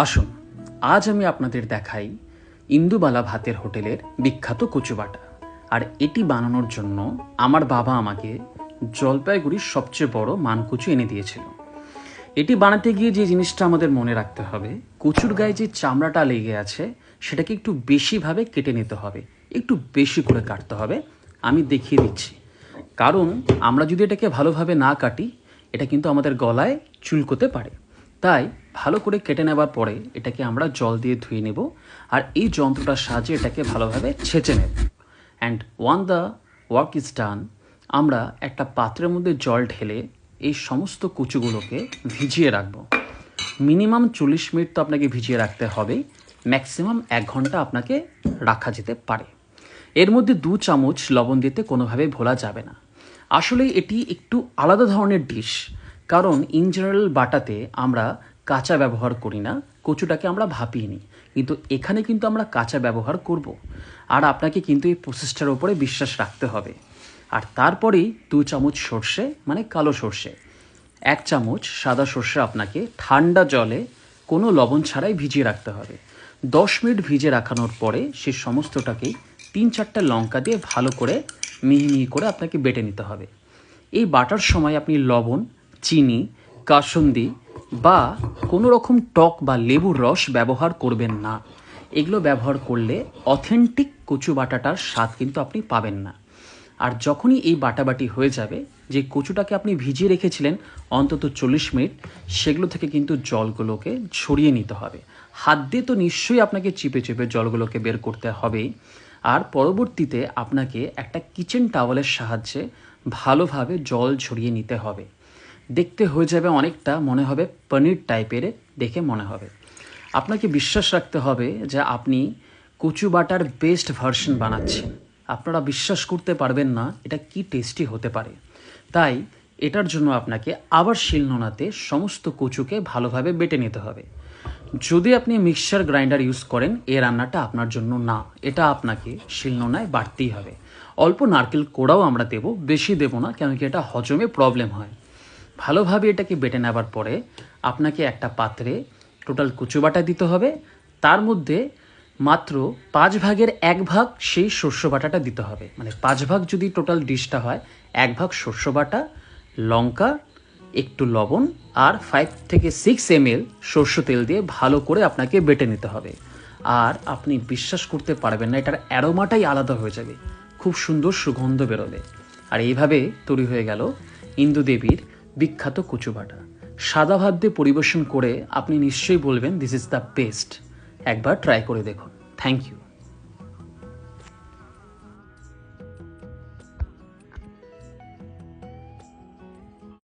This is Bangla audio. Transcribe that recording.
আসুন আজ আমি আপনাদের দেখাই ইন্দুবালা ভাতের হোটেলের বিখ্যাত কচু বাটা। আর এটি বানানোর জন্য আমার বাবা আমাকে জলপাইগুড়ির সবচেয়ে বড় মানকচু এনে দিয়েছিল। এটি বানাতে গিয়ে যে জিনিসটা আমাদের মনে রাখতে হবে, কচুর গায়ে যে চামড়াটা লেগে আছে সেটাকে একটু বেশিভাবে কেটে নিতে হবে, একটু বেশি করে কাটতে হবে। আমি দেখিয়ে দিচ্ছি, কারণ আমরা যদি এটাকে ভালোভাবে না কাটি এটা কিন্তু আমাদের গলায় চুলকোতে পারে। তাই ভালো করে কেটে নেবার পরে এটাকে আমরা জল দিয়ে ধুয়ে নেব, আর এই যন্ত্রটার সাহায্যে এটাকে ভালোভাবে ছেঁচে নেব। And one the work is done, আমরা একটা পাত্রের মধ্যে জল ঢেলে এই সমস্ত কচুগুলোকে ভিজিয়ে রাখব। মিনিমাম 40 মিনিট তো আপনাকে ভিজিয়ে রাখতে হবে, ম্যাক্সিমাম 1 ঘন্টা আপনাকে রাখা যেতে পারে। এর মধ্যে 2 চামচ লবণ দিতে কোনোভাবে ভোলা যাবে না। আসলে এটি একটু আলাদা ধরনের ডিশ, কারণ ইন জেনারেল বাটাতে আমরা কাঁচা ব্যবহার করি না, কচুটাকে আমরা ভাপিয়ে নিই, কিন্তু এখানে কিন্তু আমরা কাঁচা ব্যবহার করব। আর আপনাকে কিন্তু এই প্রসেসটার উপরে বিশ্বাস রাখতে হবে। আর তারপরেই 2 চামচ সর্ষে মানে কালো সর্ষে, 1 চামচ সাদা সর্ষে আপনাকে ঠান্ডা জলে কোনো লবণ ছাড়াই ভিজিয়ে রাখতে হবে। 10 মিনিট ভিজে রাখানোর পরে সে সমস্তটাকেই 3-4টা লঙ্কা দিয়ে ভালো করে মিহি মিহি করে আপনাকে বেটে নিতে হবে। এই বাটার সময় আপনি লবণ, চিনি, কাসুন্দি বা কোনো রকম টক বা লেবুর রস ব্যবহার করবেন না। এগুলো ব্যবহার করলে অথেন্টিক কচু বাটাটার স্বাদ কিন্তু আপনি পাবেন না। আর যখনই এই বাটাবাটি হয়ে যাবে, যে কচুটাকে আপনি ভিজিয়ে রেখেছিলেন অন্তত 40 মিনিট, সেগুলো থেকে কিন্তু জলগুলোকে ছড়িয়ে নিতে হবে। হাত দিয়ে তো নিশ্চয়ই আপনাকে চিপে চিপে জলগুলোকে বের করতে হবেই। আর পরবর্তীতে আপনাকে একটা কিচেন টাওয়ালের সাহায্যে ভালোভাবে জল ঝরিয়ে নিতে হবে। দেখতে হয়ে যাবে অনেকটা, মনে হবে পনির টাইপের দেখে মনে হবে। আপনাকে বিশ্বাস রাখতে হবে যে আপনি কচু বাটার বেস্ট ভার্সন বানাচ্ছেন। আপনারা বিশ্বাস করতে পারবেন না এটা কি টেস্টি হতে পারে। তাই এটার জন্য আপনাকে আবার শিলনোড়াতে সমস্ত কচুকে ভালোভাবে বেটে নিতে হবে। যদি আপনি মিক্সচার গ্রাইন্ডার ইউজ করেন, এই রান্নাটা আপনার জন্য না, এটা আপনাকে শিলনোড়ায় বাটতেই হবে। অল্প নারকেল কোড়াও আমরা দেব, বেশি দেব না, কেন কি এটা হজমে প্রবলেম হয়। ভালোভাবে এটাকে বেটে নেবার পরে আপনাকে একটা পাত্রে টোটাল কচু বাটা দিতে হবে। তার মধ্যে মাত্র 5 ভাগের 1 ভাগ সেই শস্য বাটাটা দিতে হবে। মানে 5 ভাগ যদি টোটাল ডিশটা হয়, 1 ভাগ শস্য বাটা, লঙ্কা, একটু লবণ আর 5 থেকে 6 ml সর্ষ তেল দিয়ে ভালো করে আপনাকে বেটে নিতে হবে। আর আপনি বিশ্বাস করতে পারবেন না, এটার অ্যারোমাটাই আলাদা হয়ে যাবে, খুব সুন্দর সুগন্ধ বেরোবে। আর এইভাবে তৈরি হয়ে গেল ইন্দু দেবীর বিখ্যাত কচু বাটা। সাদা ভাত দিয়ে পরিবেশন করে আপনি নিশ্চয়ই বলবেন দিস ইজ দ্য বেস্ট। একবার ট্রাই করে দেখুন। Thank you.